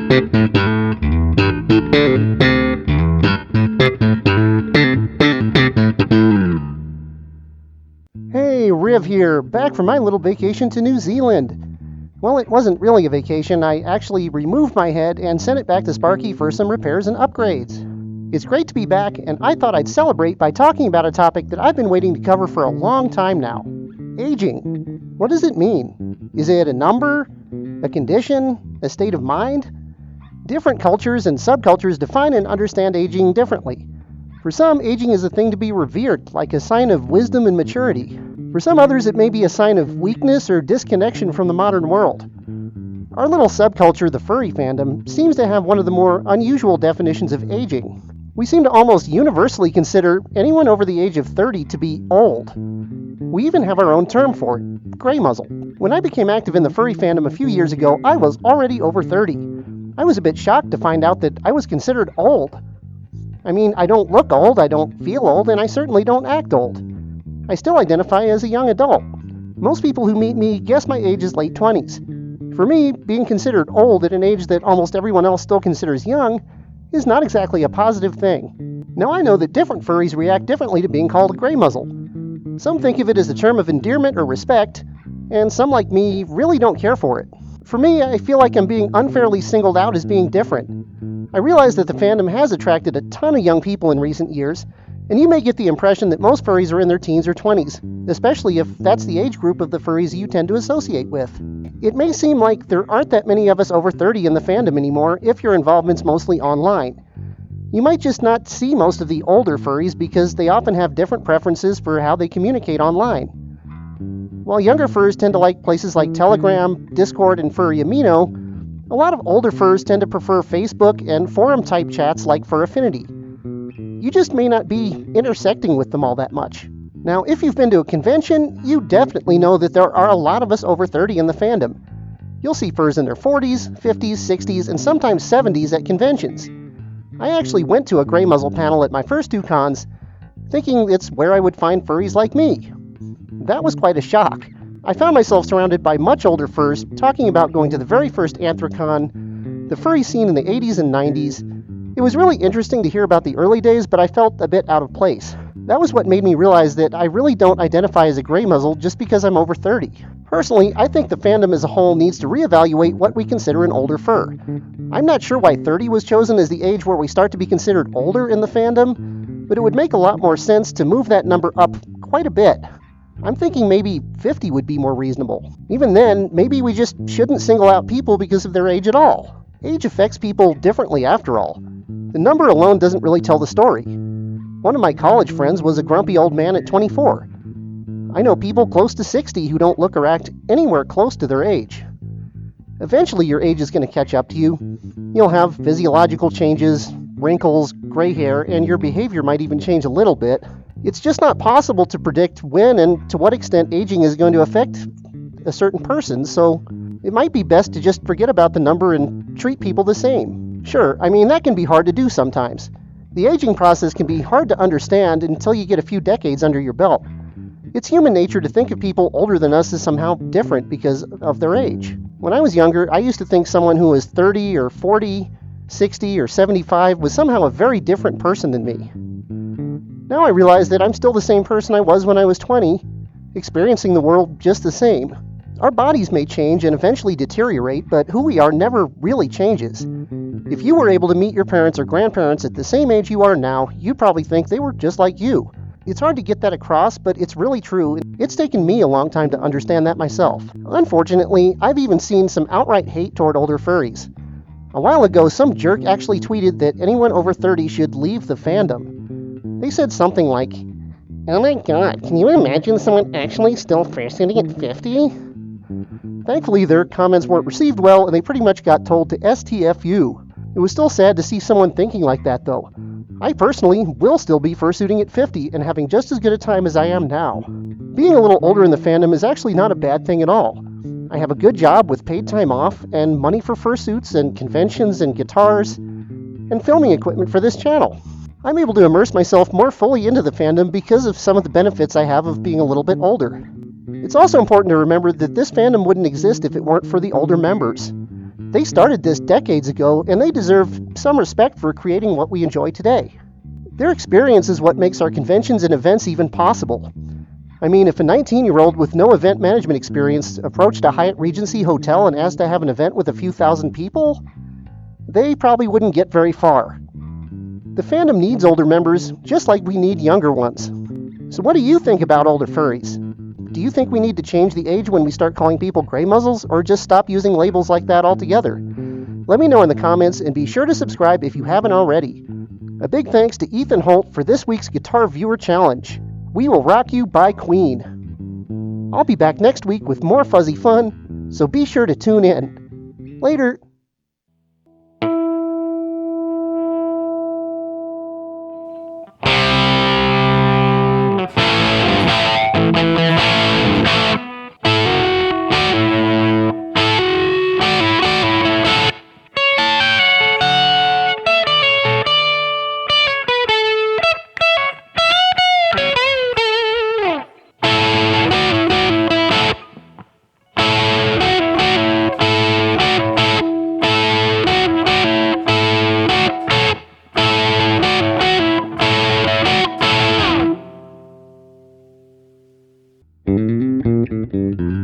Hey, Riv here, back from my little vacation to New Zealand. Well, it wasn't really a vacation. I actually removed my head and sent it back to Sparky for some repairs and upgrades. It's great to be back, and I thought I'd celebrate by talking about a topic that I've been waiting to cover for a long time now. Aging. What does it mean? Is it a number? A condition? A state of mind? Different cultures and subcultures define and understand aging differently. For some, aging is a thing to be revered, like a sign of wisdom and maturity. For some others, it may be a sign of weakness or disconnection from the modern world. Our little subculture, the furry fandom, seems to have one of the more unusual definitions of aging. We seem to almost universally consider anyone over the age of 30 to be old. We even have our own term for it, greymuzzle. When I became active in the furry fandom a few years ago, I was already over 30. I was a bit shocked to find out that I was considered old. I mean, I don't look old, I don't feel old, and I certainly don't act old. I still identify as a young adult. Most people who meet me guess my age is late 20s. For me, being considered old at an age that almost everyone else still considers young is not exactly a positive thing. Now I know that different furries react differently to being called a greymuzzle. Some think of it as a term of endearment or respect, and some like me really don't care for it. For me, I feel like I'm being unfairly singled out as being different. I realize that the fandom has attracted a ton of young people in recent years, and you may get the impression that most furries are in their teens or 20s, especially if that's the age group of the furries you tend to associate with. It may seem like there aren't that many of us over 30 in the fandom anymore if your involvement's mostly online. You might just not see most of the older furries because they often have different preferences for how they communicate online. While younger furs tend to like places like Telegram, Discord, and Furry Amino, a lot of older furs tend to prefer Facebook and forum-type chats like Fur Affinity. You just may not be intersecting with them all that much. Now, if you've been to a convention, you definitely know that there are a lot of us over 30 in the fandom. You'll see furs in their 40s, 50s, 60s, and sometimes 70s at conventions. I actually went to a greymuzzle panel at my first two cons, thinking it's where I would find furries like me. That was quite a shock. I found myself surrounded by much older furs talking about going to the very first Anthrocon, the furry scene in the 80s and 90s. It was really interesting to hear about the early days, but I felt a bit out of place. That was what made me realize that I really don't identify as a greymuzzle just because I'm over 30. Personally, I think the fandom as a whole needs to reevaluate what we consider an older fur. I'm not sure why 30 was chosen as the age where we start to be considered older in the fandom, but it would make a lot more sense to move that number up quite a bit. I'm thinking maybe 50 would be more reasonable. Even then, maybe we just shouldn't single out people because of their age at all. Age affects people differently after all. The number alone doesn't really tell the story. One of my college friends was a grumpy old man at 24. I know people close to 60 who don't look or act anywhere close to their age. Eventually your age is going to catch up to you. You'll have physiological changes, wrinkles, gray hair, and your behavior might even change a little bit. It's just not possible to predict when and to what extent aging is going to affect a certain person, so it might be best to just forget about the number and treat people the same. Sure, I mean, that can be hard to do sometimes. The aging process can be hard to understand until you get a few decades under your belt. It's human nature to think of people older than us as somehow different because of their age. When I was younger, I used to think someone who was 30 or 40, 60 or 75 was somehow a very different person than me. Now I realize that I'm still the same person I was when I was 20, experiencing the world just the same. Our bodies may change and eventually deteriorate, but who we are never really changes. If you were able to meet your parents or grandparents at the same age you are now, you'd probably think they were just like you. It's hard to get that across, but it's really true. It's taken me a long time to understand that myself. Unfortunately, I've even seen some outright hate toward older furries. A while ago, some jerk actually tweeted that anyone over 30 should leave the fandom. They said something like, "Oh my god, can you imagine someone actually still fur-sitting at 50? Thankfully, their comments weren't received well, and they pretty much got told to STFU. It was still sad to see someone thinking like that, though. I personally will still be fursuiting at 50 and having just as good a time as I am now. Being a little older in the fandom is actually not a bad thing at all. I have a good job with paid time off and money for fursuits and conventions and guitars and filming equipment for this channel. I'm able to immerse myself more fully into the fandom because of some of the benefits I have of being a little bit older. It's also important to remember that this fandom wouldn't exist if it weren't for the older members. They started this decades ago, and they deserve some respect for creating what we enjoy today. Their experience is what makes our conventions and events even possible. I mean, if a 19-year-old with no event management experience approached a Hyatt Regency hotel and asked to have an event with a few thousand people, they probably wouldn't get very far. The fandom needs older members just like we need younger ones. So what do you think about older furries? Do you think we need to change the age when we start calling people greymuzzles, or just stop using labels like that altogether? Let me know in the comments, and be sure to subscribe if you haven't already. A big thanks to Ethan Holt for this week's Guitar Viewer Challenge. We Will Rock You by Queen. I'll be back next week with more fuzzy fun, so be sure to tune in. Later. Thank you.